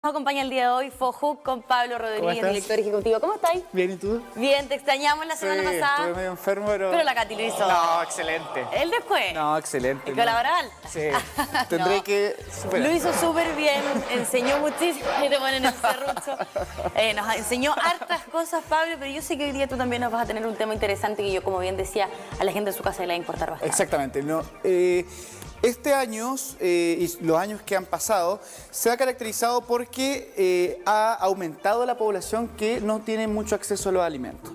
Nos acompaña el día de hoy Fojuk con Pablo Rodríguez, director ejecutivo. ¿Cómo estáis? Bien, ¿y tú? Bien, te extrañamos la semana pasada. Estuve medio enfermo, pero la Katy lo hizo. No, excelente. ¿Él después? No, excelente. ¿El colaboral? Sí, tendré que superar. Lo hizo súper bien, enseñó muchísimo, y te ponen el serrucho. Nos enseñó hartas cosas, Pablo, pero yo sé que hoy día tú también nos vas a tener un tema interesante que yo, como bien decía, a la gente de su casa le va a importar bastante. Exactamente. No, este año y los años que han pasado se ha caracterizado porque ha aumentado la población que no tiene mucho acceso a los alimentos.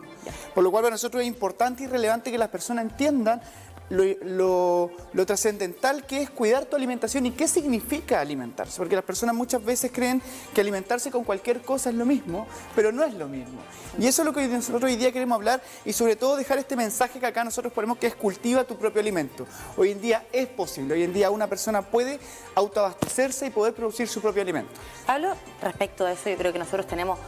Por lo cual para nosotros es importante y relevante que las personas entiendan lo trascendental que es cuidar tu alimentación y qué significa alimentarse, porque las personas muchas veces creen que alimentarse con cualquier cosa es lo mismo, pero no es lo mismo. Y eso es lo que nosotros hoy día queremos hablar y sobre todo dejar este mensaje que acá nosotros ponemos, que es cultiva tu propio alimento. Hoy en día es posible, hoy en día una persona puede autoabastecerse y poder producir su propio alimento. Pablo, respecto a eso, yo creo que nosotros tenemos,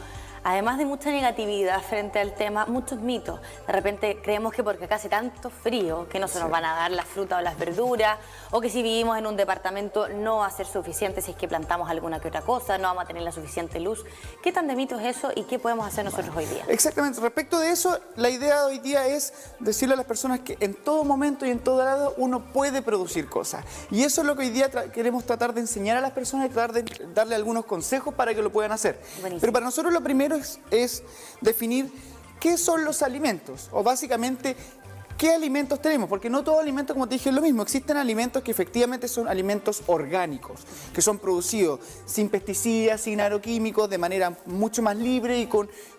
además de mucha negatividad frente al tema, muchos mitos. De repente creemos que porque acá hace tanto frío que no se nos van a dar las frutas o las verduras, o que si vivimos en un departamento no va a ser suficiente si es que plantamos alguna que otra cosa, no vamos a tener la suficiente luz. ¿Qué tan de mito es eso y qué podemos hacer nosotros hoy día? Exactamente. Respecto de eso, la idea de hoy día es decirle a las personas que en todo momento y en todo lado uno puede producir cosas. Y eso es lo que hoy día queremos tratar de enseñar a las personas y tratar de darle algunos consejos para que lo puedan hacer. Buenísimo. Pero para nosotros lo primero es definir qué son los alimentos, o básicamente qué alimentos tenemos, porque no todo alimento, como te dije, es lo mismo. Existen alimentos que efectivamente son alimentos orgánicos, que son producidos sin pesticidas, sin agroquímicos, de manera mucho más libre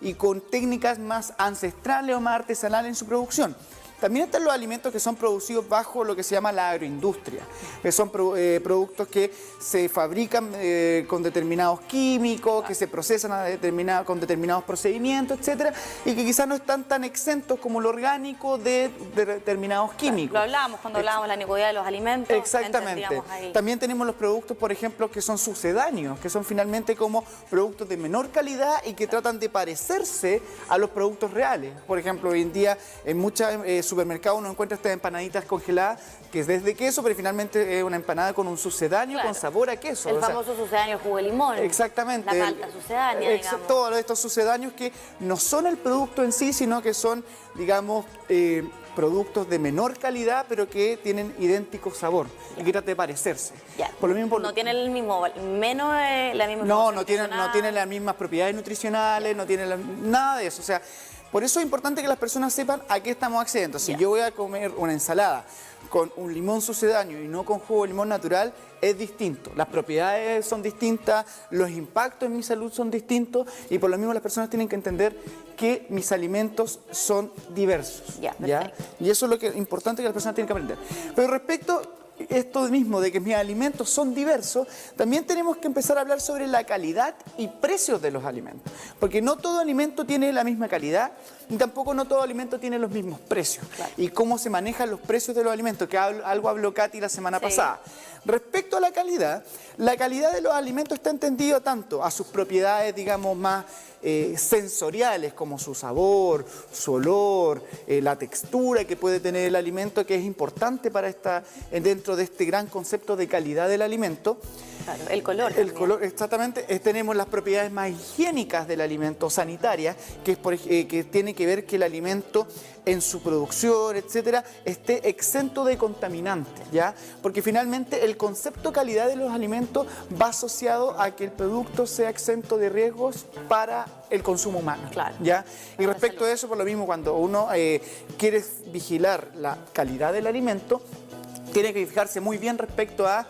y con técnicas más ancestrales o más artesanales en su producción. También están los alimentos que son producidos bajo lo que se llama la agroindustria, que son productos que se fabrican con determinados químicos, que se procesan con determinados procedimientos, etcétera, y que quizás no están tan exentos como lo orgánico de determinados químicos. Lo hablábamos cuando hablábamos de la iniquidad de los alimentos. Exactamente. También tenemos los productos, por ejemplo, que son sucedáneos, que son finalmente como productos de menor calidad y que tratan de parecerse a los productos reales. Por ejemplo, hoy en día en muchas supermercado uno encuentra estas empanaditas congeladas que es desde queso, pero finalmente es una empanada con un sucedáneo, con sabor a queso. El famoso sucedáneo jugo de limón. Exactamente. La palta sucedánea, digamos. Todos estos sucedáneos que no son el producto en sí, sino que son, digamos, productos de menor calidad, pero que tienen idéntico sabor y que trata de parecerse. Por lo mismo, no tienen el mismo, menos la misma. No tienen las mismas propiedades nutricionales, no tienen nada de eso. O sea, por eso es importante que las personas sepan a qué estamos accediendo. Si yo voy a comer una ensalada con un limón sucedáneo y no con jugo de limón natural, es distinto. Las propiedades son distintas, los impactos en mi salud son distintos y por lo mismo las personas tienen que entender que mis alimentos son diversos. ¿Ya? Y eso es lo que es importante que las personas tienen que aprender. Pero respecto esto mismo de que mis alimentos son diversos, también tenemos que empezar a hablar sobre la calidad y precios de los alimentos. Porque no todo alimento tiene la misma calidad y tampoco no todo alimento tiene los mismos precios. Y cómo se manejan los precios de los alimentos, que algo habló Katy la semana pasada. Respecto a la calidad de los alimentos está entendida tanto a sus propiedades, digamos, más sensoriales, como su sabor, su olor, la textura que puede tener el alimento, que es importante para dentro de este gran concepto de calidad del alimento. Claro, el color. El color, exactamente. Tenemos las propiedades más higiénicas del alimento, sanitarias, que tiene que ver que el alimento en su producción, etcétera, esté exento de contaminantes, ¿ya? Porque finalmente el concepto calidad de los alimentos va asociado a que el producto sea exento de riesgos para el consumo humano, ¿ya? Y respecto a eso, por lo mismo, cuando uno quiere vigilar la calidad del alimento, tiene que fijarse muy bien respecto a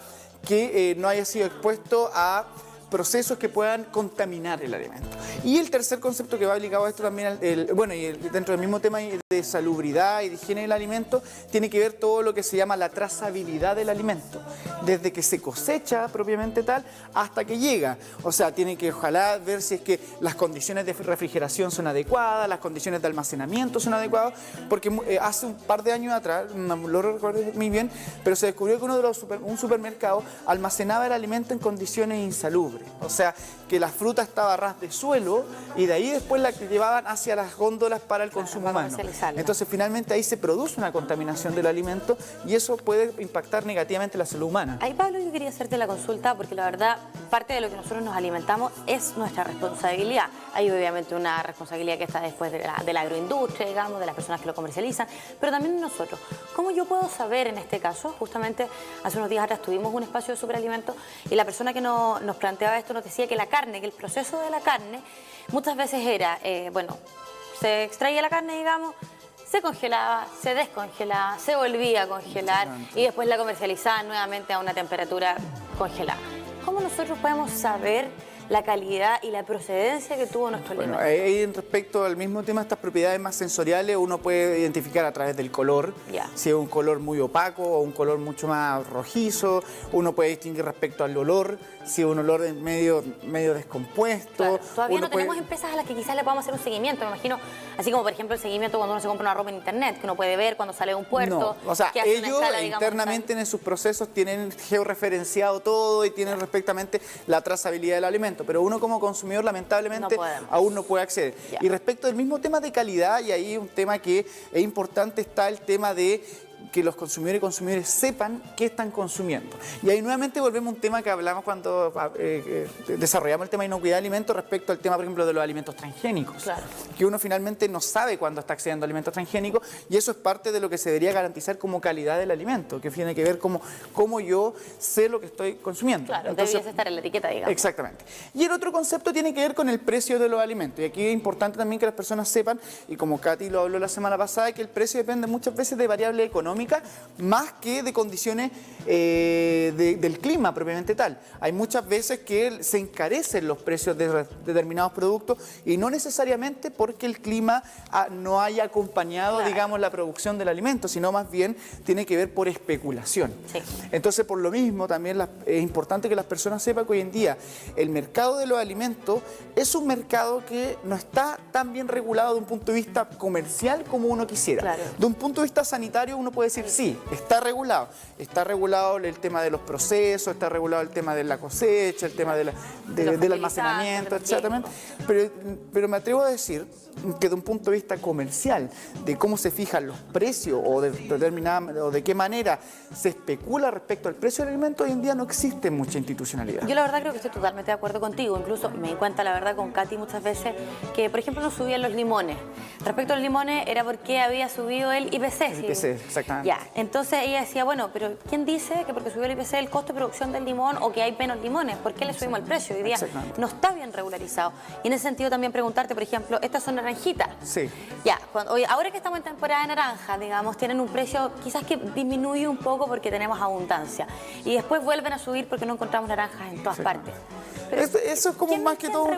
que no haya sido expuesto a procesos que puedan contaminar el alimento. Y el tercer concepto que va ligado a esto también, dentro del mismo tema de salubridad y de higiene del alimento, tiene que ver todo lo que se llama la trazabilidad del alimento, desde que se cosecha propiamente tal hasta que llega. O sea, tiene que ojalá ver si es que las condiciones de refrigeración son adecuadas, las condiciones de almacenamiento son adecuadas, porque hace un par de años atrás, no lo recuerdo muy bien, pero se descubrió que un supermercado almacenaba el alimento en condiciones insalubres. podre. O sea, que la fruta estaba a ras de suelo y de ahí después la llevaban hacia las góndolas para el consumo humano. Entonces, finalmente ahí se produce una contaminación del alimento y eso puede impactar negativamente la salud humana. Ahí, Pablo, yo quería hacerte la consulta porque la verdad, parte de lo que nosotros nos alimentamos es nuestra responsabilidad. Hay obviamente una responsabilidad que está después de la agroindustria, digamos, de las personas que lo comercializan, pero también de nosotros. ¿Cómo yo puedo saber en este caso? Justamente hace unos días atrás tuvimos un espacio de superalimentos y la persona que nos planteaba esto nos decía que la carne, que el proceso de la carne muchas veces era, bueno, se extraía la carne, digamos, se congelaba, se descongelaba, se volvía a congelar y después la comercializaban nuevamente a una temperatura congelada. ¿Cómo nosotros podemos saber la calidad y la procedencia que tuvo nuestro alimento? Ahí respecto al mismo tema, estas propiedades más sensoriales uno puede identificar a través del color, si es un color muy opaco o un color mucho más rojizo, uno puede distinguir respecto al olor, si es un olor medio descompuesto. Claro. Todavía no tenemos empresas a las que quizás le podamos hacer un seguimiento, me imagino, así como por ejemplo el seguimiento cuando uno se compra una ropa en internet, que uno puede ver cuando sale de un puerto. No, o sea, ellos internamente en sus procesos tienen georreferenciado todo y tienen respectivamente la trazabilidad del alimento, pero uno como consumidor lamentablemente aún no puede acceder. Y respecto del mismo tema de calidad, y ahí un tema que es importante, está el tema de que los consumidores y consumidores sepan qué están consumiendo. Y ahí nuevamente volvemos a un tema que hablamos cuando desarrollamos el tema de inocuidad de alimentos respecto al tema, por ejemplo, de los alimentos transgénicos. Claro. Que uno finalmente no sabe cuándo está accediendo a alimentos transgénicos y eso es parte de lo que se debería garantizar como calidad del alimento, que tiene que ver cómo yo sé lo que estoy consumiendo. Claro, entonces, debería estar en la etiqueta, digamos. Exactamente. Y el otro concepto tiene que ver con el precio de los alimentos. Y aquí es importante también que las personas sepan, y como Katy lo habló la semana pasada, que el precio depende muchas veces de variables económicas más que de condiciones del clima propiamente tal. Hay muchas veces que se encarecen los precios de determinados productos y no necesariamente porque el clima no haya acompañado, digamos, la producción del alimento, sino más bien tiene que ver por especulación. Sí. Entonces, por lo mismo, también es importante que las personas sepan que hoy en día el mercado de los alimentos es un mercado que no está tan bien regulado de un punto de vista comercial como uno quisiera. Claro. De un punto de vista sanitario uno puede decir, sí, está regulado. Está regulado el tema de los procesos, está regulado el tema de la cosecha, el tema del almacenamiento, exactamente. Pero me atrevo a decir que de un punto de vista comercial, de cómo se fijan los precios o de qué manera se especula respecto al precio del alimento, hoy en día no existe mucha institucionalidad. Yo la verdad creo que estoy totalmente de acuerdo contigo. Incluso me di cuenta, la verdad, con Katy muchas veces que, por ejemplo, no subían los limones. Respecto a los limones era porque había subido el IPC. El IPC, exactamente. Ya, entonces ella decía, bueno, pero ¿quién dice que porque subió el IPC el costo de producción del limón o que hay menos limones? ¿Por qué le subimos el precio? Hoy día no está bien regularizado. Y en ese sentido también preguntarte, por ejemplo, estas son naranjitas. Sí. Ya, ahora que estamos en temporada de naranja, digamos, tienen un precio quizás que disminuye un poco porque tenemos abundancia. Y después vuelven a subir porque no encontramos naranjas en todas partes. Pero eso es como más que todo,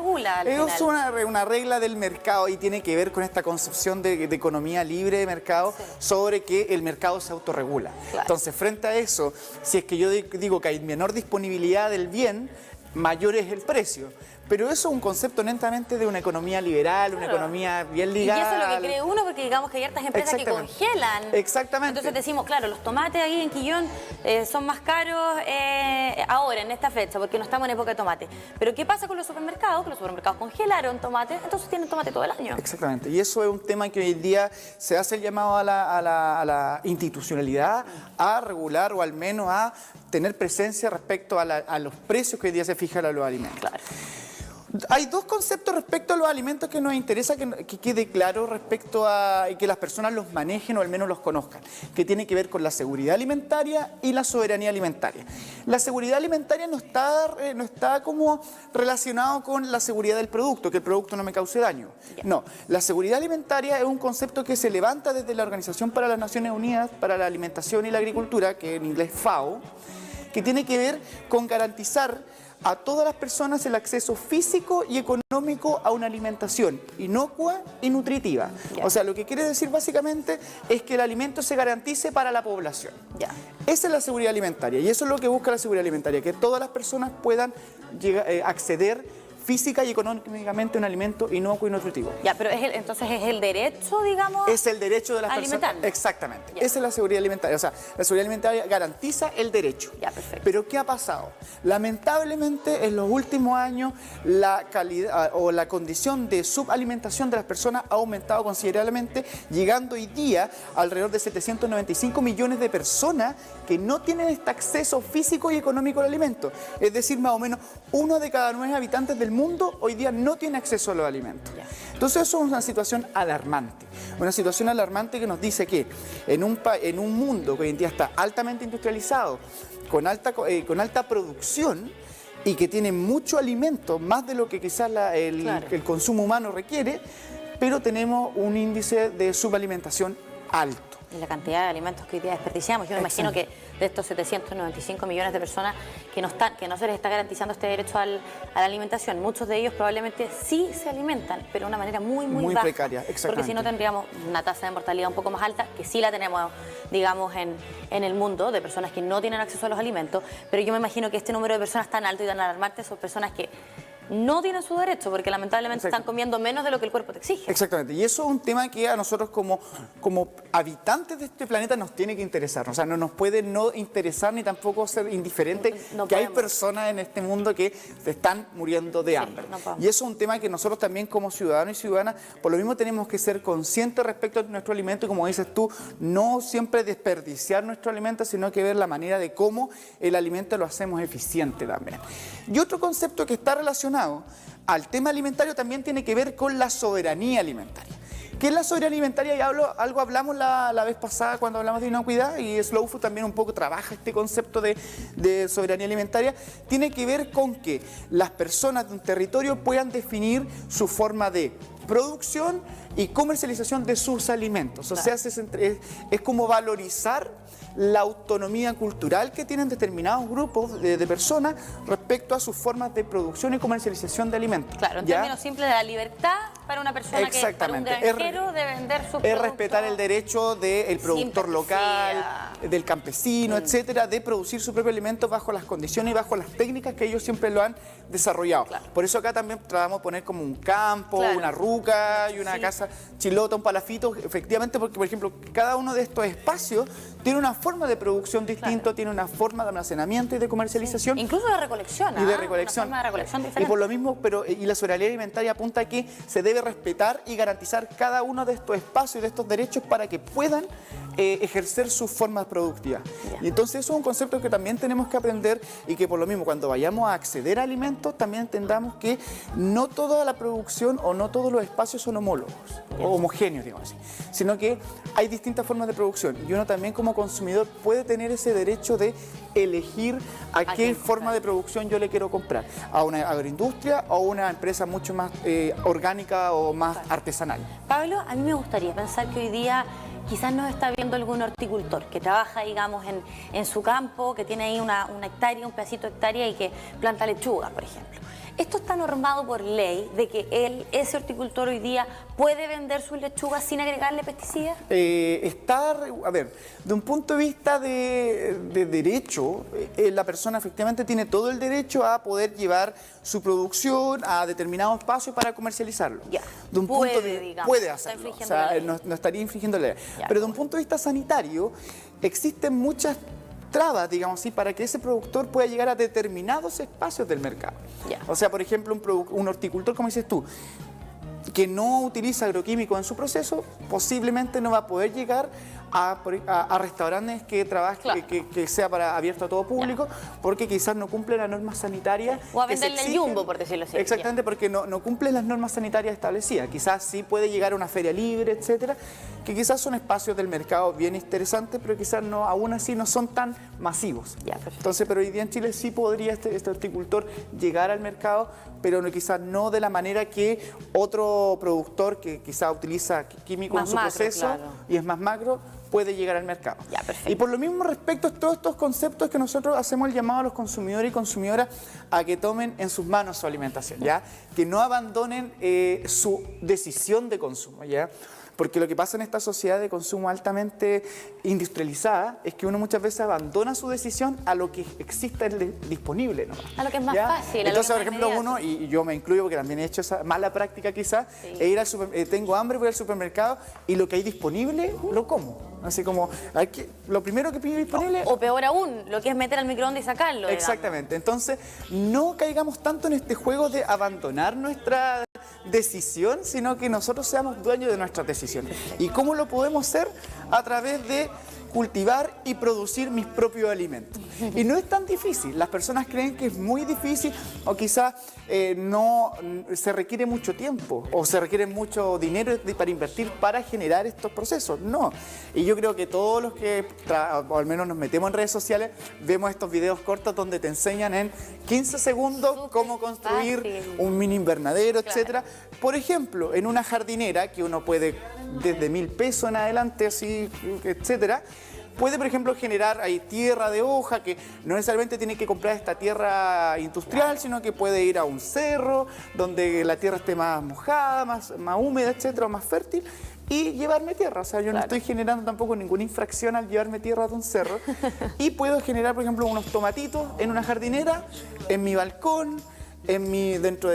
es una regla del mercado y tiene que ver con esta concepción de economía libre de mercado sobre que el mercado se autorregula. Claro. Entonces, frente a eso, si es que yo digo que hay menor disponibilidad del bien, mayor es el precio. Pero eso es un concepto netamente de una economía liberal, una economía bien ligada. Y eso es lo que cree uno, porque digamos que hay hartas empresas que congelan. Exactamente. Entonces decimos, claro, los tomates ahí en Quillón son más caros ahora, en esta fecha, porque no estamos en época de tomate. Pero ¿qué pasa con los supermercados? Que los supermercados congelaron tomates, entonces tienen tomate todo el año. Exactamente. Y eso es un tema que hoy en día se hace el llamado a la institucionalidad, a regular o al menos a tener presencia respecto a los precios que hoy día se fijan a los alimentos. Claro. Hay dos conceptos respecto a los alimentos que nos interesa que quede claro respecto a y que las personas los manejen o al menos los conozcan, que tiene que ver con la seguridad alimentaria y la soberanía alimentaria. La seguridad alimentaria no está como relacionado con la seguridad del producto, que el producto no me cause daño. No, la seguridad alimentaria es un concepto que se levanta desde la Organización para las Naciones Unidas para la Alimentación y la Agricultura, que en inglés FAO, que tiene que ver con garantizar a todas las personas el acceso físico y económico a una alimentación inocua y nutritiva. O sea, lo que quiere decir básicamente es que el alimento se garantice para la población. Esa es la seguridad alimentaria y eso es lo que busca la seguridad alimentaria, que todas las personas puedan acceder física y económicamente un alimento inocuo y nutritivo. Ya, pero entonces es el derecho, digamos, es el derecho de las personas. Exactamente. Ya. Esa es la seguridad alimentaria. O sea, la seguridad alimentaria garantiza el derecho. Ya, perfecto. Pero ¿qué ha pasado? Lamentablemente, en los últimos años, la calidad o la condición de subalimentación de las personas ha aumentado considerablemente, llegando hoy día a alrededor de 795 millones de personas que no tienen este acceso físico y económico al alimento. Es decir, más o menos 1 de cada 9 habitantes del mundo hoy día no tiene acceso a los alimentos. Entonces eso es una situación alarmante. Una situación alarmante que nos dice que en un mundo que hoy en día está altamente industrializado, con alta producción y que tiene mucho alimento, más de lo que quizás el consumo humano requiere, pero tenemos un índice de subalimentación alto. Y la cantidad de alimentos que hoy día desperdiciamos. Yo me imagino que de estos 795 millones de personas que no se les está garantizando este derecho a la alimentación, muchos de ellos probablemente sí se alimentan, pero de una manera muy baja, precaria, exactamente. Porque si no tendríamos una tasa de mortalidad un poco más alta, que sí la tenemos, digamos, en el mundo, de personas que no tienen acceso a los alimentos, pero yo me imagino que este número de personas tan alto y tan alarmante son personas que no tienen su derecho, porque lamentablemente están comiendo menos de lo que el cuerpo te exige. Exactamente, y eso es un tema que a nosotros como habitantes de este planeta nos tiene que interesar. O sea, no nos puede no interesar ni tampoco ser indiferente que hay personas en este mundo que se están muriendo de hambre. Y eso es un tema que nosotros también como ciudadanos y ciudadanas, por lo mismo tenemos que ser conscientes respecto de nuestro alimento y, como dices tú, no siempre desperdiciar nuestro alimento, sino que ver la manera de cómo el alimento lo hacemos eficiente también. Y otro concepto que está relacionado al tema alimentario también tiene que ver con la soberanía alimentaria. ¿Qué es la soberanía alimentaria? Y algo hablamos la vez pasada cuando hablamos de inocuidad, y Slow Food también un poco trabaja este concepto de soberanía alimentaria. Tiene que ver con que las personas de un territorio puedan definir su forma de producción y comercialización de sus alimentos. O sea, es como valorizar la autonomía cultural que tienen determinados grupos de personas respecto a sus formas de producción y comercialización de alimentos. Claro, en términos simples, de la libertad para una persona que es para un granjero de vender sus productos. Es respetar el derecho del productor local, del campesino, etcétera, de producir su propio alimento bajo las condiciones y bajo las técnicas que ellos siempre lo han desarrollado. Claro. Por eso acá también tratamos de poner como un campo, una ruca y una casa chilota, un palafito, efectivamente, porque, por ejemplo, cada uno de estos espacios tiene una forma de producción distinta, tiene una forma de almacenamiento y de comercialización. Incluso de recolección. Y de recolección. Una forma de recolección y por lo mismo, y la soberanía alimentaria apunta a que se debe respetar y garantizar cada uno de estos espacios y de estos derechos para que puedan ejercer sus formas productivas. Y entonces eso es un concepto que también tenemos que aprender, y que por lo mismo cuando vayamos a acceder a alimentos también entendamos que no toda la producción o no todos los espacios son homólogos o homogéneos, digamos así, sino que hay distintas formas de producción, y uno también como consumidor puede tener ese derecho de elegir a qué forma de producción yo le quiero comprar, a una agroindustria o a una empresa mucho más orgánica o más artesanal. Pablo, a mí me gustaría pensar que hoy día quizás nos está viendo algún horticultor que trabaja, digamos, en su campo, que tiene ahí una hectárea, un pedacito de hectárea y que planta lechuga, por ejemplo. ¿Esto está normado por ley de que ese horticultor hoy día puede vender sus lechugas sin agregarle pesticidas? A ver, de un punto de vista de derecho, la persona efectivamente tiene todo el derecho a poder llevar su producción a determinado espacio para comercializarlo. Ya. De un puede hacerlo, o sea, no estaría infringiendo la ley. Pero de un punto de vista sanitario, existen muchas trabas, digamos así, para que ese productor pueda llegar a determinados espacios del mercado. O sea, por ejemplo, un horticultor, como dices tú, que no utiliza agroquímicos en su proceso, posiblemente no va a poder llegar a restaurantes que trabajen, que sea abierto a todo público, porque quizás no cumple las normas sanitarias. O a venderle el jumbo, por decirlo así. Exactamente, porque no cumple las normas sanitarias establecidas. Quizás sí puede llegar a una feria libre, etcétera, que quizás son espacios del mercado bien interesantes, pero quizás aún así no son tan masivos. Entonces, pero hoy día en Chile sí podría este horticultor llegar al mercado, pero quizás no de la manera que otro productor que quizás utiliza químicos en su proceso y es más macro, puede llegar al mercado. Y por lo mismo, respecto a todos estos conceptos, que nosotros hacemos el llamado a los consumidores y consumidoras a que tomen en sus manos su alimentación, que no abandonen su decisión de consumo, Porque lo que pasa en esta sociedad de consumo altamente industrializada es que uno muchas veces abandona su decisión a lo que exista disponible, ¿no? A lo que es más fácil. Entonces, a por lo que es ejemplo, más uno, y yo me incluyo porque también he hecho esa mala práctica quizás, es ir al tengo hambre, voy al supermercado y lo que hay disponible lo como. Así como, lo primero que pido disponible... O peor aún, lo que es meter al microondas y sacarlo. Exactamente. Entonces, no caigamos tanto en este juego de abandonar nuestra decisión, sino que nosotros seamos dueños de nuestras decisiones. ¿Y cómo lo podemos hacer? A través de cultivar y producir mis propios alimentos. Y no es tan difícil. Las personas creen que es muy difícil o quizás no se requiere mucho tiempo o se requiere mucho dinero para invertir para generar estos procesos. No. Y yo creo que todos los que, o al menos nos metemos en redes sociales, vemos estos videos cortos donde te enseñan en 15 segundos cómo construir un mini invernadero, etcétera. Por ejemplo, en una jardinera que uno puede desde 1.000 pesos en adelante, así, etcétera. Puede, por ejemplo, generar ahí tierra de hoja, que no necesariamente tiene que comprar esta tierra industrial, sino que puede ir a un cerro donde la tierra esté más mojada, más húmeda, etcétera, más fértil, y llevarme tierra. O sea, yo no estoy generando tampoco ninguna infracción al llevarme tierra de un cerro. Y puedo generar, por ejemplo, unos tomatitos en una jardinera, en mi balcón, dentro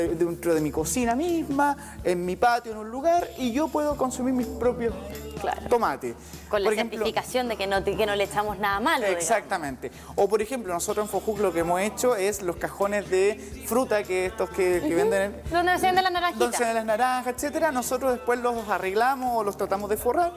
de mi cocina misma, en mi patio, en un lugar, y yo puedo consumir mis propios tomates. Con la certificación de que no le echamos nada malo. Exactamente. O por ejemplo, nosotros en Fojuc lo que hemos hecho es los cajones de fruta, que estos que venden... Donde se venden las naranjitas. Donde se venden las naranjas, etcétera. Nosotros después los arreglamos o los tratamos de forrar.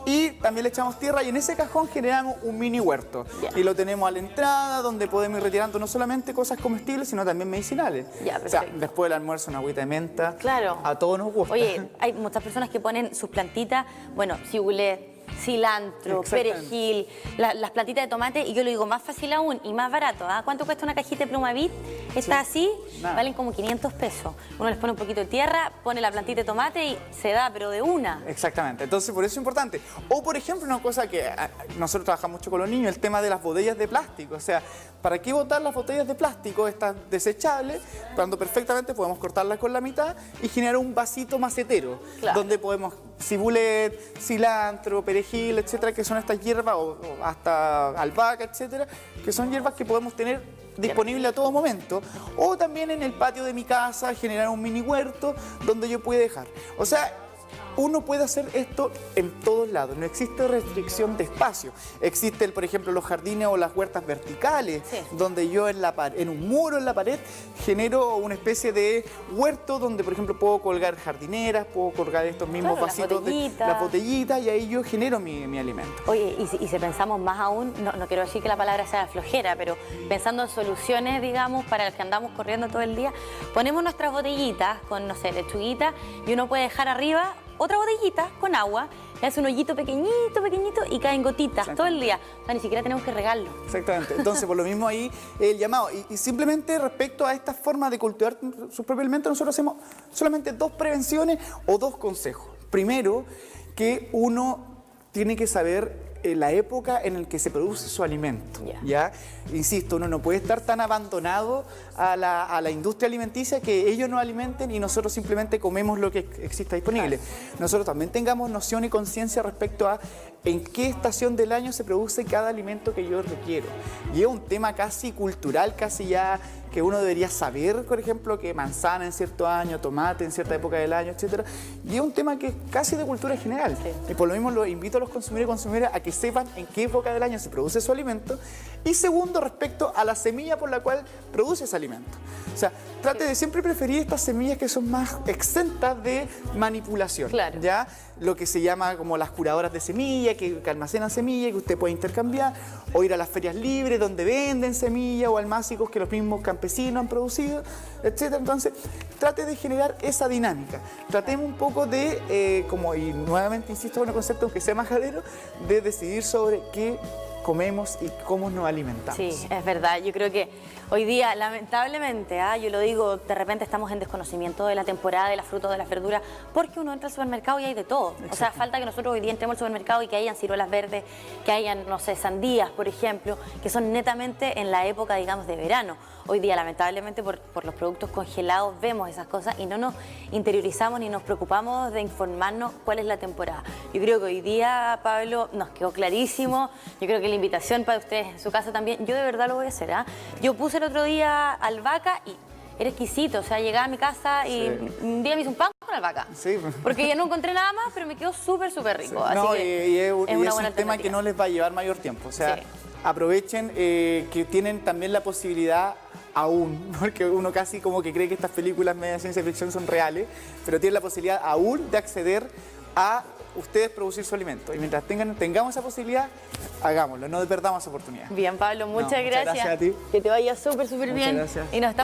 Y también le echamos tierra y en ese cajón generamos un mini huerto. Y lo tenemos a la entrada, donde podemos ir retirando no solamente cosas comestibles, sino también medicinales. O sea, después del almuerzo una agüita de menta. Claro. A todos nos gusta. Oye, hay muchas personas que ponen sus plantitas, bueno, cibulet, cilantro, perejil, las plantitas de tomate, y yo lo digo más fácil aún y más barato. ¿Cuánto cuesta una cajita de Plumavit? Está así, valen como 500 pesos. Uno les pone un poquito de tierra, pone la plantita de tomate y se da, pero de una. Exactamente, entonces por eso es importante. O por ejemplo, una cosa que nosotros trabajamos mucho con los niños, el tema de las botellas de plástico. O sea, ¿para qué botar las botellas de plástico, estas desechables, cuando perfectamente podemos cortarlas con la mitad y generar un vasito macetero, donde podemos cibulet, cilantro, perejil, etcétera, que son estas hierbas, o hasta albahaca, etcétera, que son hierbas que podemos tener disponible a todo momento, o también en el patio de mi casa generar un mini huerto donde yo pueda dejar. O sea, uno puede hacer esto en todos lados, no existe restricción de espacio. Existen, por ejemplo, los jardines o las huertas verticales, donde yo en un muro en la pared genero una especie de huerto donde, por ejemplo, puedo colgar jardineras, puedo colgar estos mismos vasitos de las botellitas, y ahí yo genero mi alimento. Oye, y si pensamos más aún, no quiero decir que la palabra sea flojera, pero pensando en soluciones, digamos, para los que andamos corriendo todo el día, ponemos nuestras botellitas con, no sé, lechuguita, y uno puede dejar arriba otra botellita con agua, le hace un hoyito pequeñito, pequeñito, y caen gotitas todo el día. O sea, ni siquiera tenemos que regarlo. Exactamente. Entonces, por lo mismo ahí el llamado. Y simplemente respecto a esta forma de cultivar sus propios alimentos, nosotros hacemos solamente 2 prevenciones o 2 consejos. Primero, que uno tiene que saber la época en la que se produce su alimento. ¿Ya? Insisto, uno no puede estar tan abandonado a la industria alimenticia que ellos nos alimenten y nosotros simplemente comemos lo que exista disponible. Nosotros también tengamos noción y conciencia respecto a en qué estación del año se produce cada alimento que yo requiero. Y es un tema casi cultural, casi ya que uno debería saber, por ejemplo, que manzana en cierto año, tomate en cierta época del año, etcétera. Y es un tema que es casi de cultura general. Y por lo mismo lo invito a los consumidores y consumidoras a que sepan en qué época del año se produce su alimento. Y segundo, respecto a la semilla por la cual produce ese alimento. O sea, trate de siempre preferir estas semillas que son más exentas de manipulación. ¿Ya? Lo que se llama como las curadoras de semillas, que almacenan semillas, que usted puede intercambiar, o ir a las ferias libres donde venden semillas o almácigos que los mismos campesinos han producido, etcétera. Entonces, trate de generar esa dinámica. Tratemos un poco de, y nuevamente insisto con el concepto, aunque sea majadero, de decidir sobre qué comemos y cómo nos alimentamos. Sí, es verdad. Yo creo que hoy día, lamentablemente, yo lo digo, de repente estamos en desconocimiento de la temporada de las frutas, de las verduras, porque uno entra al supermercado y hay de todo. O sea, falta que nosotros hoy día entremos al supermercado y que hayan ciruelas verdes, que hayan, no sé, sandías, por ejemplo, que son netamente en la época, digamos, de verano. Hoy día, lamentablemente, por los productos congelados, vemos esas cosas y no nos interiorizamos ni nos preocupamos de informarnos cuál es la temporada. Yo creo que hoy día, Pablo, nos quedó clarísimo. Yo creo que la invitación para ustedes en su casa también, yo de verdad lo voy a hacer. Yo puse el otro día albahaca y era exquisito. O sea, llegaba a mi casa y un día me hice un pan con albahaca. Sí. Porque ya no encontré nada más, pero me quedó súper, súper rico. Así No, que y es una buena un tema que no les va a llevar mayor tiempo. O sea, Sí. aprovechen que tienen también la posibilidad aún, porque uno casi como que cree que estas películas media de ciencia ficción son reales, pero tienen la posibilidad aún de acceder a ustedes producir su alimento. Y mientras tengamos esa posibilidad, hagámoslo, no perdamos esa oportunidad. Bien, Pablo, muchas Muchas gracias. gracias a ti. Que te vaya súper, súper Muchas bien. gracias. Y nos